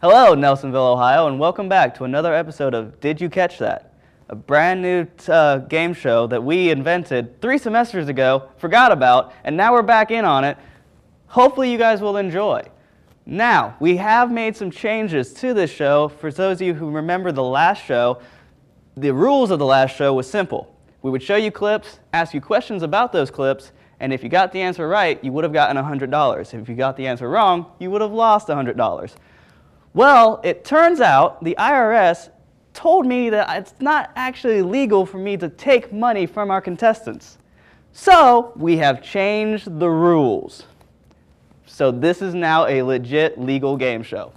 Hello, Nelsonville, Ohio, and welcome back to another episode of Did You Catch That? A brand new game show that we invented 3 semesters ago, forgot about, and now we're back in on it. Hopefully you guys will enjoy. Now, we have made some changes to this show. For those of you who remember the last show, the rules of the last show was simple. We would show you clips, ask you questions about those clips, and if you got the answer right, you would have gotten $100. If you got the answer wrong, you would have lost $100. Well, it turns out the IRS told me that it's not actually legal for me to take money from our contestants. So we have changed the rules. So this is now a legit legal game show.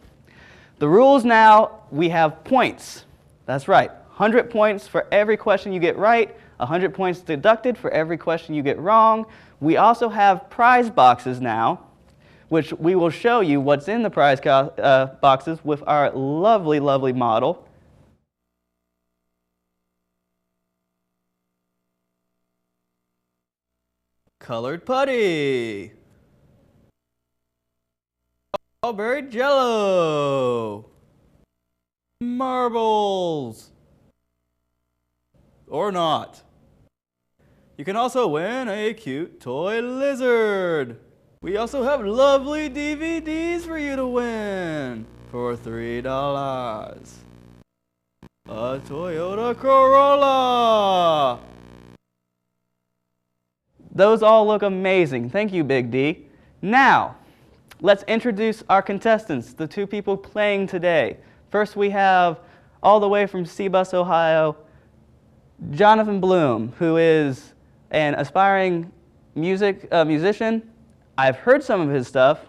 The rules now, we have points. That's right, 100 points for every question you get right, 100 points deducted for every question you get wrong. We also have prize boxes now, which we will show you what's in the prize boxes with our lovely, lovely model. Colored putty. Strawberry jello. Marbles. Or not. You can also win a cute toy lizard. We also have lovely DVDs for you to win for $3. A Toyota Corolla. Those all look amazing. Thank you, Big D. Now, let's introduce our contestants, the 2 people playing today. First, we have, all the way from Seabus, Ohio, Jonathan Bloom, who is an aspiring musician. I've heard some of his stuff.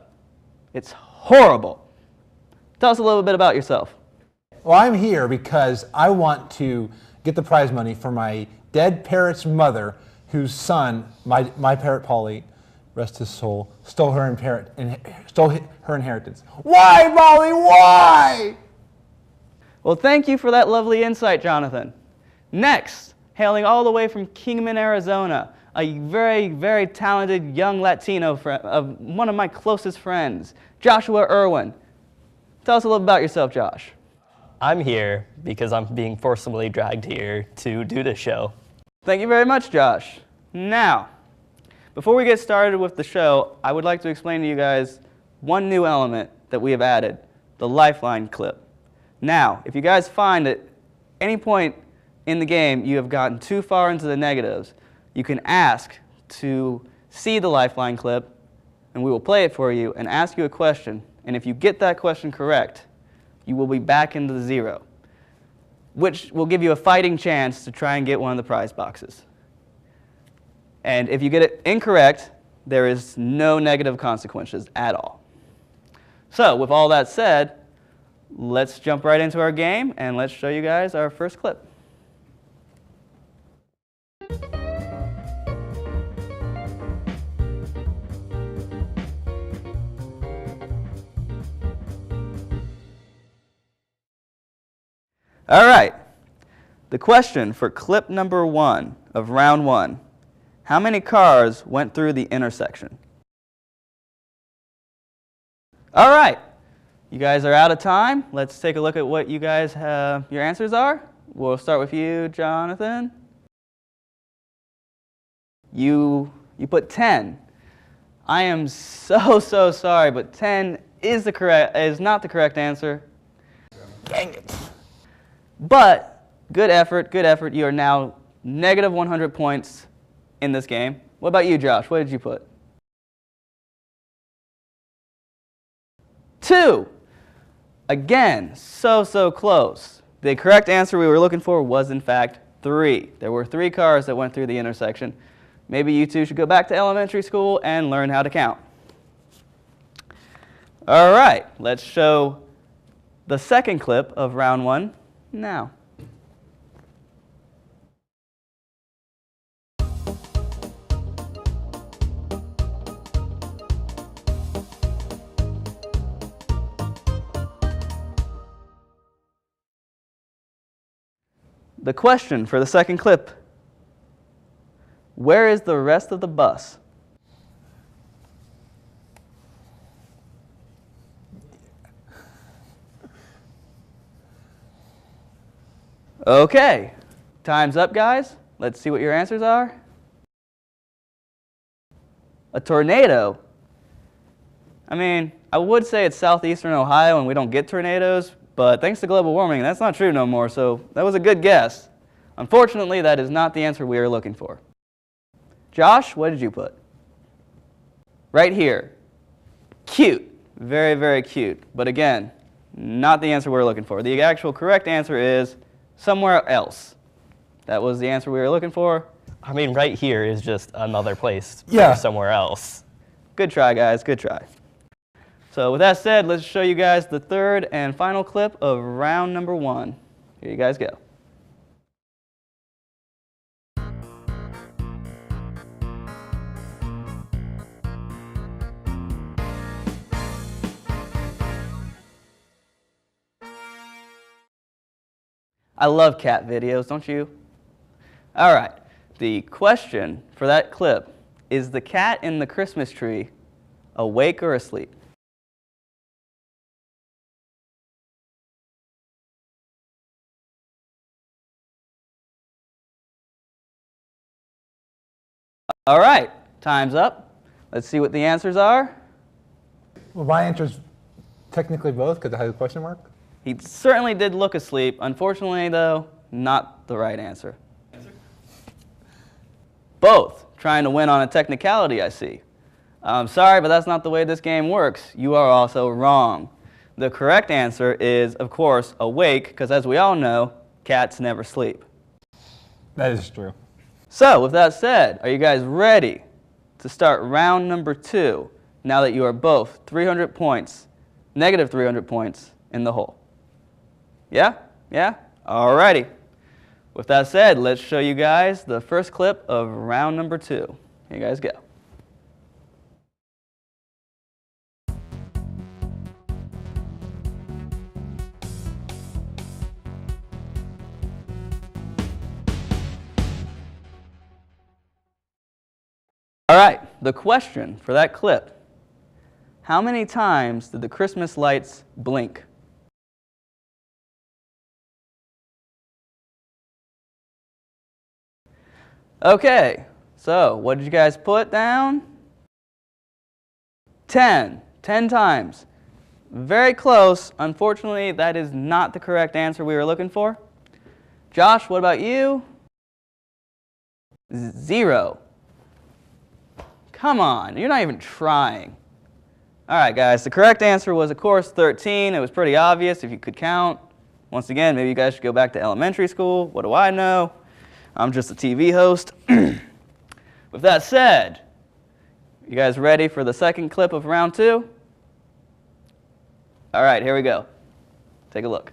It's horrible. Tell us a little bit about yourself. Well, I'm here because I want to get the prize money for my dead parrot's mother, whose son, my parrot Polly, rest his soul, stole her inheritance. Why, Molly? Why? Well, thank you for that lovely insight, Jonathan. Next, hailing all the way from Kingman, Arizona, a very, very talented young Latino friend, one of my closest friends, Joshua Irwin. Tell us a little about yourself, Josh. I'm here because I'm being forcibly dragged here to do this show. Thank you very much, Josh. Now, before we get started with the show, I would like to explain to you guys one new element that we have added, the lifeline clip. Now, if you guys find at any point in the game you have gotten too far into the negatives, you can ask to see the lifeline clip, and we will play it for you and ask you a question. And if you get that question correct, you will be back into the 0, which will give you a fighting chance to try and get one of the prize boxes. And if you get it incorrect, there is no negative consequences at all. So with all that said, let's jump right into our game, and let's show you guys our first clip. All right, the question for clip number 1 of round 1. How many cars went through the intersection? All right, you guys are out of time. Let's take a look at what you guys have, your answers are. We'll start with you, Jonathan. You put 10. I am so sorry, but 10 is not the correct answer. Dang it. But good effort. You are now negative 100 points in this game. What about you, Josh? What did you put? 2. Again, so close. The correct answer we were looking for was, in fact, 3. There were 3 cars that went through the intersection. Maybe you two should go back to elementary school and learn how to count. All right, let's show the second clip of round 1 now. the question for the second clip. Where is the rest of the bus? Okay, time's up, guys. Let's see what your answers are. A tornado. I mean, I would say it's southeastern Ohio and we don't get tornadoes, but thanks to global warming, that's not true no more, so that was a good guess. Unfortunately, that is not the answer we were looking for. Josh, what did you put? Right here. Cute. Very, very cute. But again, not the answer we were looking for. The actual correct answer is somewhere else. That was the answer we were looking for. I mean, right here is just another place Yeah. for somewhere else. Good try, guys. Good try. So with that said, let's show you guys the third and final clip of round number 1. Here you guys go. I love cat videos, don't you? All right, the question for that clip is: the cat in the Christmas tree awake or asleep? All right, time's up. Let's see what the answers are. Well, my answer's technically both because I had a question mark. He certainly did look asleep. Unfortunately, though, not the right answer. Both trying to win on a technicality, I see. I'm sorry, but that's not the way this game works. You are also wrong. The correct answer is, of course, awake, because as we all know, cats never sleep. That is true. So, with that said, are you guys ready to start round number 2 now that you are both 300 points, negative 300 points in the hole? Yeah? Yeah? Alrighty. With that said, let's show you guys the first clip of round number 2. Here you guys go. All right, the question for that clip: how many times did the Christmas lights blink? Okay, so what did you guys put down? 10 times. Very close. Unfortunately, that is not the correct answer we were looking for. Josh, what about you? 0. Come on, you're not even trying. All right, guys, the correct answer was, of course, 13. It was pretty obvious if you could count. Once again, maybe you guys should go back to elementary school. What do I know? I'm just a TV host. With that said, you guys ready for the second clip of round 2? All right, here we go. Take a look.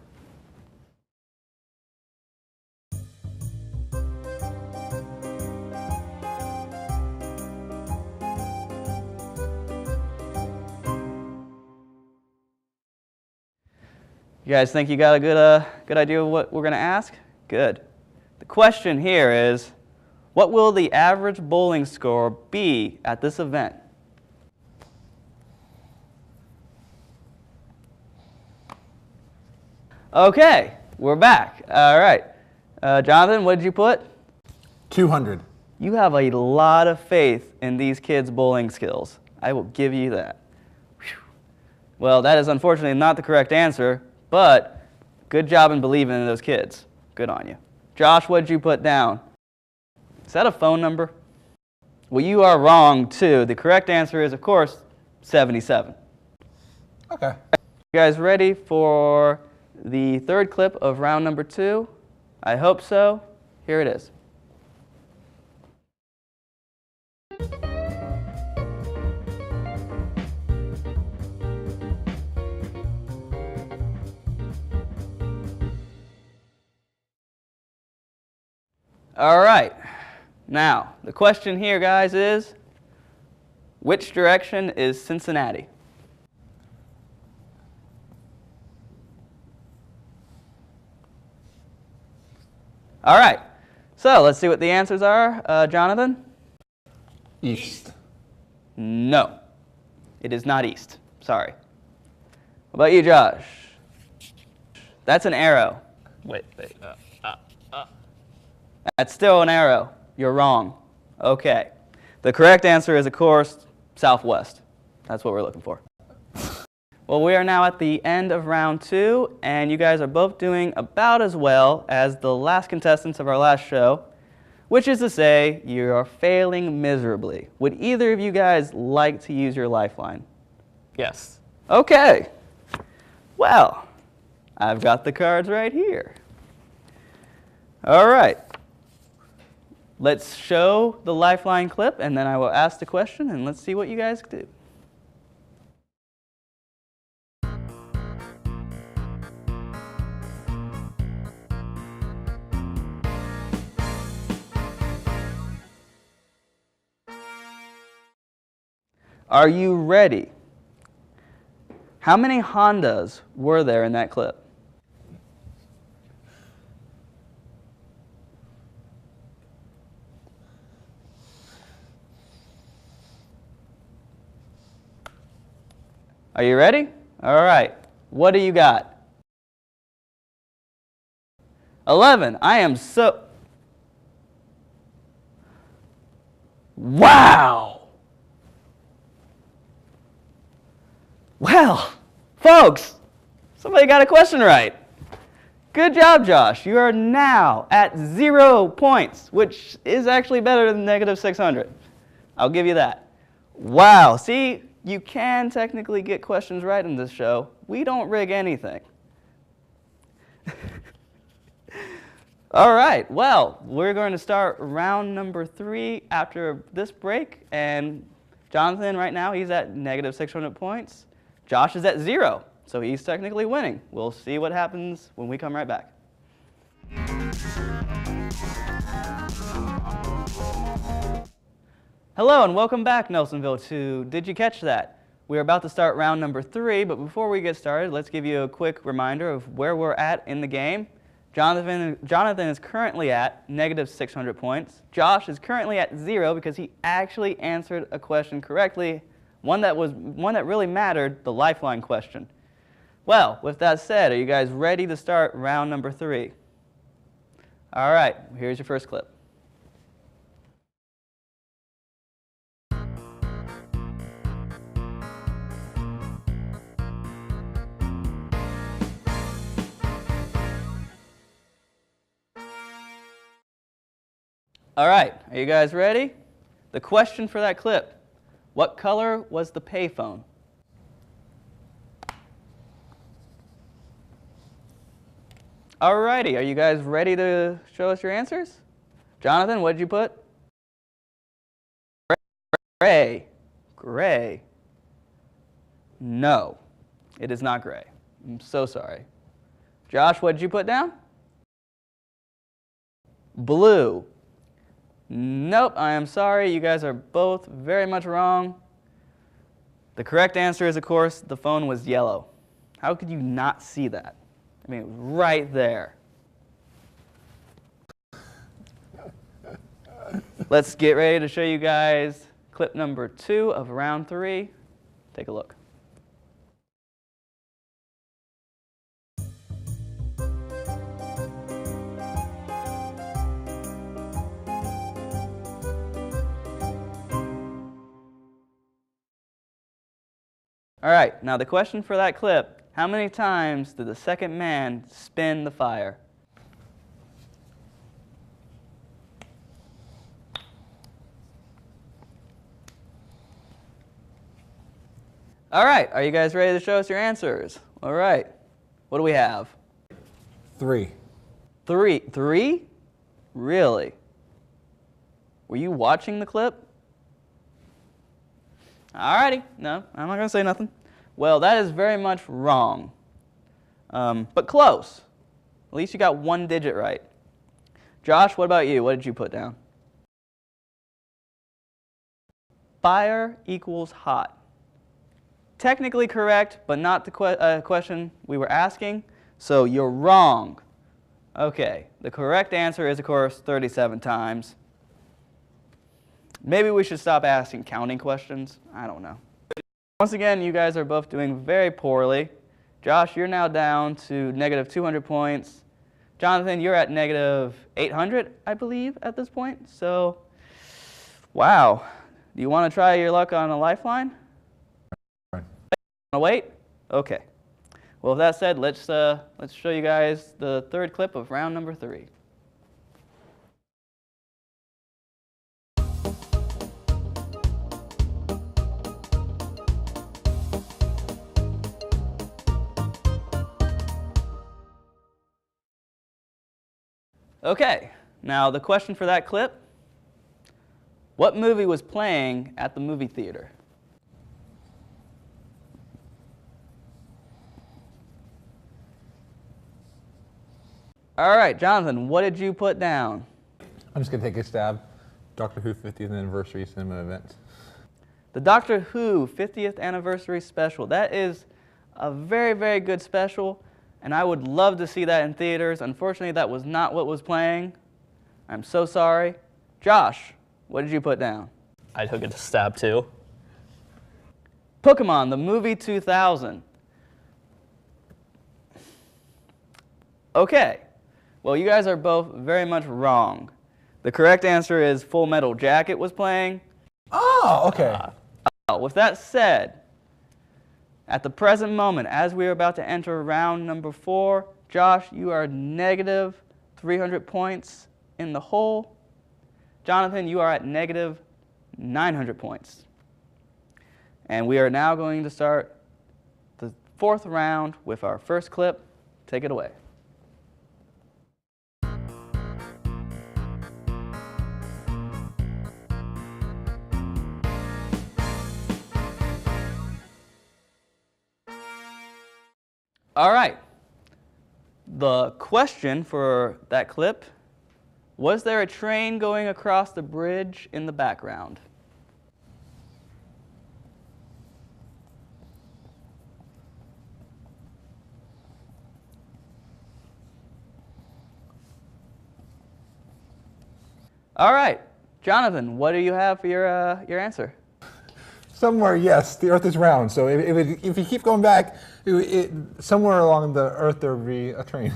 You guys think you got a good idea of what we're going to ask? Good. The question here is, what will the average bowling score be at this event? Okay, we're back. All right. Jonathan, what did you put? 200. You have a lot of faith in these kids' bowling skills. I will give you that. Whew. Well, that is unfortunately not the correct answer, but good job in believing in those kids. Good on you. Josh, what did you put down? Is that a phone number? Well, you are wrong, too. The correct answer is, of course, 77. Okay. You guys ready for the third clip of round number 2? I hope so. Here it is. All right. Now, the question here, guys, is which direction is Cincinnati? All right. So let's see what the answers are. Jonathan? East. No. It is not east. Sorry. What about you, Josh? That's an arrow. Wait. That's still an arrow. You're wrong. Okay. The correct answer is, of course, southwest. That's what we're looking for. Well, we are now at the end of round 2, and you guys are both doing about as well as the last contestants of our last show, which is to say, you are failing miserably. Would either of you guys like to use your lifeline? Yes. Okay. Well, I've got the cards right here. All right. Let's show the lifeline clip, and then I will ask the question, and let's see what you guys do. Are you ready? How many Hondas were there in that clip? Are you ready? All right. What do you got? 11. I am so... Wow! Well, folks, somebody got a question right. Good job, Josh. You are now at 0 points, which is actually better than negative 600. I'll give you that. Wow. See, you can technically get questions right in this show. We don't rig anything. All right. Well, we're going to start round number 3 after this break. And Jonathan, right now, he's at negative 600 points. Josh is at 0, so he's technically winning. We'll see what happens when we come right back. Hello and welcome back, Nelsonville, to Did You Catch That? We're about to start round number 3, but before we get started, let's give you a quick reminder of where we're at in the game. Jonathan is currently at negative 600 points. Josh is currently at 0 because he actually answered a question correctly. One that really mattered, the lifeline question. Well, with that said, are you guys ready to start round number 3? All right, here's your first clip. All right, are you guys ready? The question for that clip. What color was the payphone? Alrighty, are you guys ready to show us your answers? Jonathan, what did you put? Gray. Gray. No, it is not gray. I'm so sorry. Josh, what did you put down? Blue. Nope, I am sorry. You guys are both very much wrong. The correct answer is, of course, the phone was yellow. How could you not see that? I mean, right there. Let's get ready to show you guys clip number 2 of round 3. Take a look. All right, now the question for that clip, how many times did the second man spin the fire? All right, are you guys ready to show us your answers? All right, what do we have? 3. 3. 3? Really? Were you watching the clip? Alrighty, no, I'm not going to say nothing. Well, that is very much wrong, but close. At least you got 1 digit right. Josh, what about you? What did you put down? Fire equals hot. Technically correct, but not the question we were asking, so you're wrong. Okay, the correct answer is, of course, 37 times. Maybe we should stop asking counting questions. I don't know. Once again, you guys are both doing very poorly. Josh, you're now down to negative 200 points. Jonathan, you're at negative 800, I believe, at this point. So, wow. Do you want to try your luck on a lifeline? Right. Want to wait? Okay. Well, with that said, let's show you guys the third clip of round number 3. Okay, now the question for that clip, what movie was playing at the movie theater? All right, Jonathan, what did you put down? I'm just going to take a stab. Doctor Who 50th Anniversary Cinema Event. The Doctor Who 50th Anniversary Special. That is a very, very good special, and I would love to see that in theaters. Unfortunately, that was not what was playing. I'm so sorry. Josh, what did you put down? I took it a stab too. Pokemon, the movie 2000. Okay, well, you guys are both very much wrong. The correct answer is Full Metal Jacket was playing. Oh, okay. With that said, at the present moment, as we are about to enter round number 4, Josh, you are negative 300 points in the hole. Jonathan, you are at negative 900 points. And we are now going to start the 4th round with our first clip. Take it away. All right. The question for that clip, was there a train going across the bridge in the background? All right. Jonathan, what do you have for your answer? Somewhere, yes, the Earth is round. So if you keep going back, somewhere along the Earth there would be a train.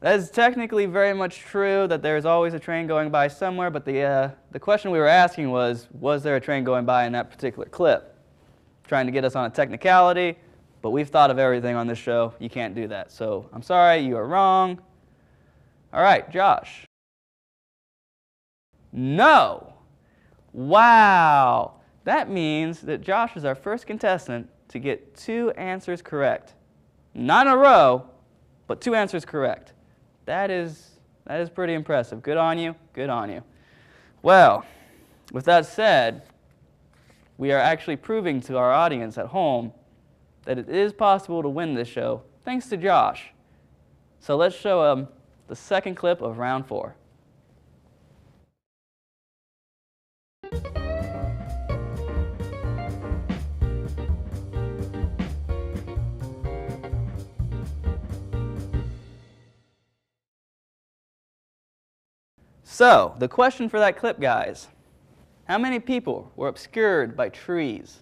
That is technically very much true that there's always a train going by somewhere, but the question we were asking was there a train going by in that particular clip? Trying to get us on a technicality, but we've thought of everything on this show. You can't do that. So I'm sorry, you are wrong. All right, Josh. No. Wow. That means that Josh is our first contestant to get 2 answers correct. Not in a row, but 2 answers correct. That is pretty impressive. Good on you. Good on you. Well, with that said, we are actually proving to our audience at home that it is possible to win this show, thanks to Josh. So let's show them the second clip of round 4. So, the question for that clip, guys, how many people were obscured by trees?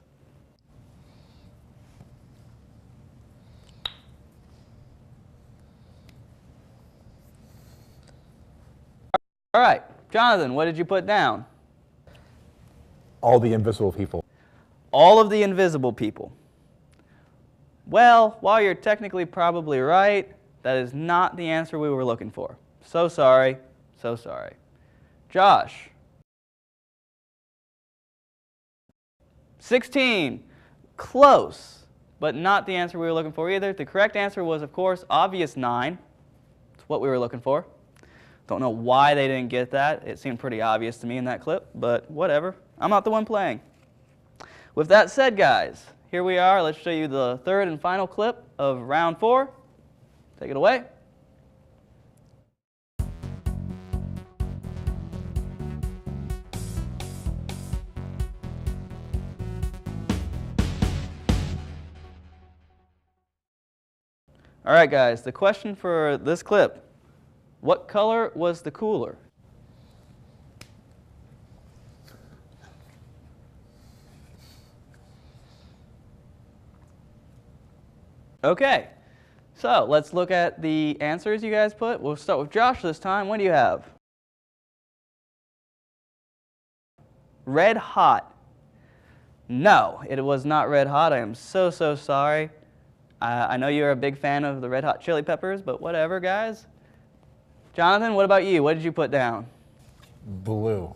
All right, Jonathan, what did you put down? All the invisible people. All of the invisible people. Well, while you're technically probably right, that is not the answer we were looking for. So sorry, so sorry. Josh. 16. Close, but not the answer we were looking for either. The correct answer was, of course, obvious 9. That's what we were looking for. Don't know why they didn't get that. It seemed pretty obvious to me in that clip, but whatever. I'm not the one playing. With that said, guys, here we are. Let's show you the third and final clip of round 4. Take it away. All right, guys, the question for this clip, What color was the cooler? Okay, so let's look at the answers you guys put. We'll start with Josh this time. What do you have? Red hot. No, it was not red hot. I am so sorry. I know you're a big fan of the Red Hot Chili Peppers, but whatever, guys. Jonathan, what about you? What did you put down? Blue.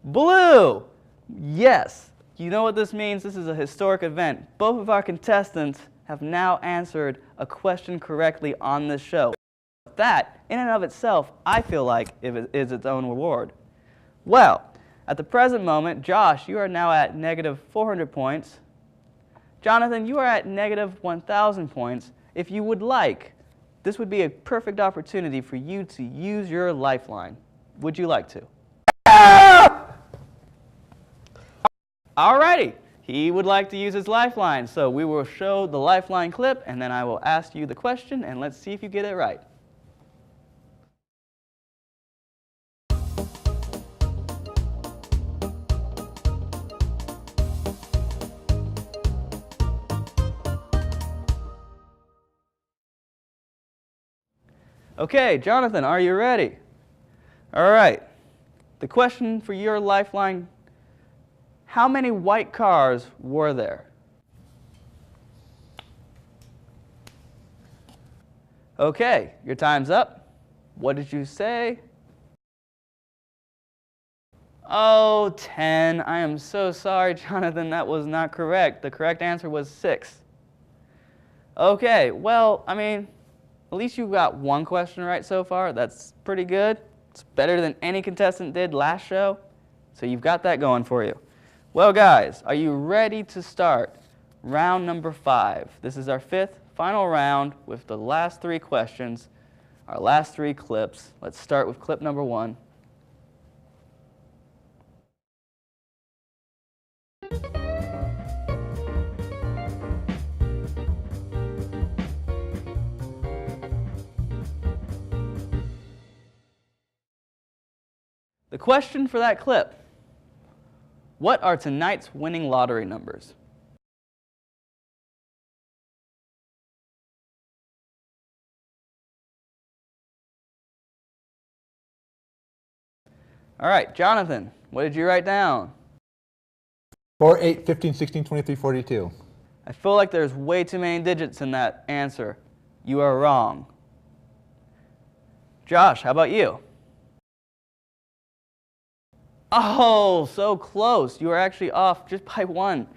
Blue! Yes. You know what this means? This is a historic event. Both of our contestants have now answered a question correctly on this show. That, in and of itself, I feel like is its own reward. Well, at the present moment, Josh, you are now at negative 400 points. Jonathan, you are at negative 1,000 points. If you would like, this would be a perfect opportunity for you to use your lifeline. Would you like to? Alrighty, he would like to use his lifeline, so we will show the lifeline clip, and then I will ask you the question, and let's see if you get it right. Okay, Jonathan, are you ready? All right, the question for your lifeline: how many white cars were there? Okay, your time's up. What did you say? Oh, 10. I am so sorry, Jonathan. That was not correct. The correct answer was 6. Okay, well, I mean, at least you got one question right so far. That's pretty good. It's better than any contestant did last show. So you've got that going for you. Well, guys, are you ready to start round number 5? This is our 5th final round with the last 3 questions, our last 3 clips. Let's start with clip number 1. The question for that clip: what are tonight's winning lottery numbers? All right, Jonathan, what did you write down? 4, 8, 15, 16, 23, 42. I feel like there's way too many digits in that answer. You are wrong. Josh, how about you? Oh, so close. You were actually off just by 1.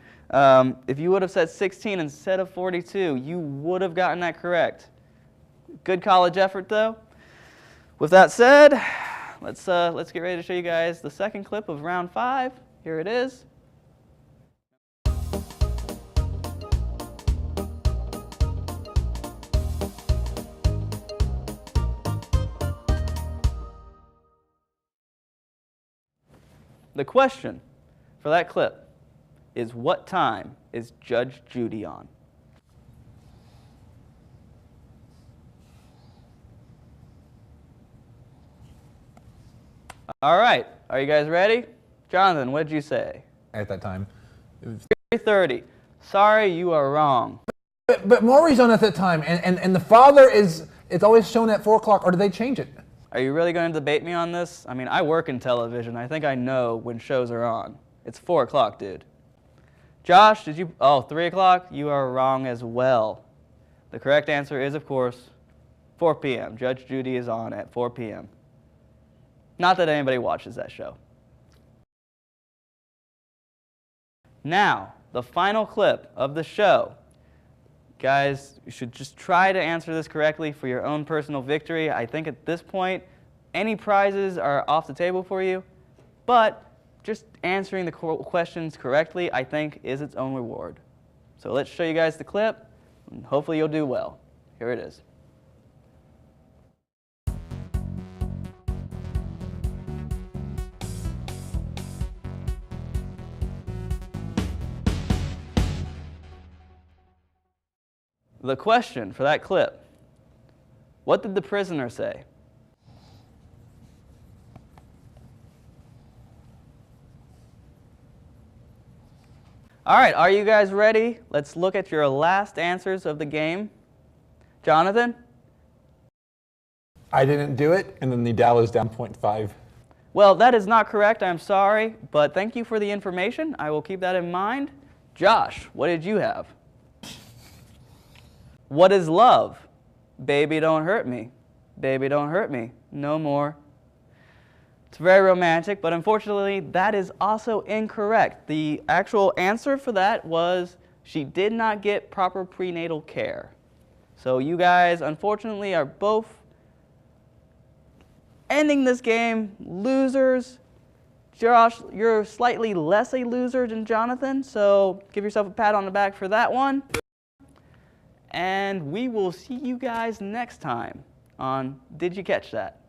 If you would have said 16 instead of 42, you would have gotten that correct. Good college effort, though. With that said, let's get ready to show you guys the second clip of round 5. Here it is. The question for that clip is: what time is Judge Judy on? All right, are you guys ready? Jonathan, what did you say? At that time. It was 3:30. Sorry, you are wrong. But Maury's on at that time, and the father it's always shown at 4 o'clock, or did they change it? Are you really going to debate me on this? I mean, I work in television. I think I know when shows are on. It's 4 o'clock, dude. Josh, did you? Oh, 3 o'clock? You are wrong as well. The correct answer is, of course, 4 p.m. Judge Judy is on at 4 p.m. Not that anybody watches that show. Now, the final clip of the show. Guys, you should just try to answer this correctly for your own personal victory. I think at this point, any prizes are off the table for you, but just answering the questions correctly, I think, is its own reward. So let's show you guys the clip, and hopefully you'll do well. Here it is. The question for that clip: What did the prisoner say? All right, are you guys ready? Let's look at your last answers of the game. Jonathan? I didn't do it, and then the Dow is down 0.5. Well, that is not correct. I'm sorry, but thank you for the information. I will keep that in mind. Josh, what did you have? What is love? Baby, don't hurt me. Baby, don't hurt me. No more. It's very romantic, but unfortunately, that is also incorrect. The actual answer for that was she did not get proper prenatal care. So you guys, unfortunately, are both ending this game losers. Josh, you're slightly less a loser than Jonathan, so give yourself a pat on the back for that one. And we will see you guys next time on Did You Catch That?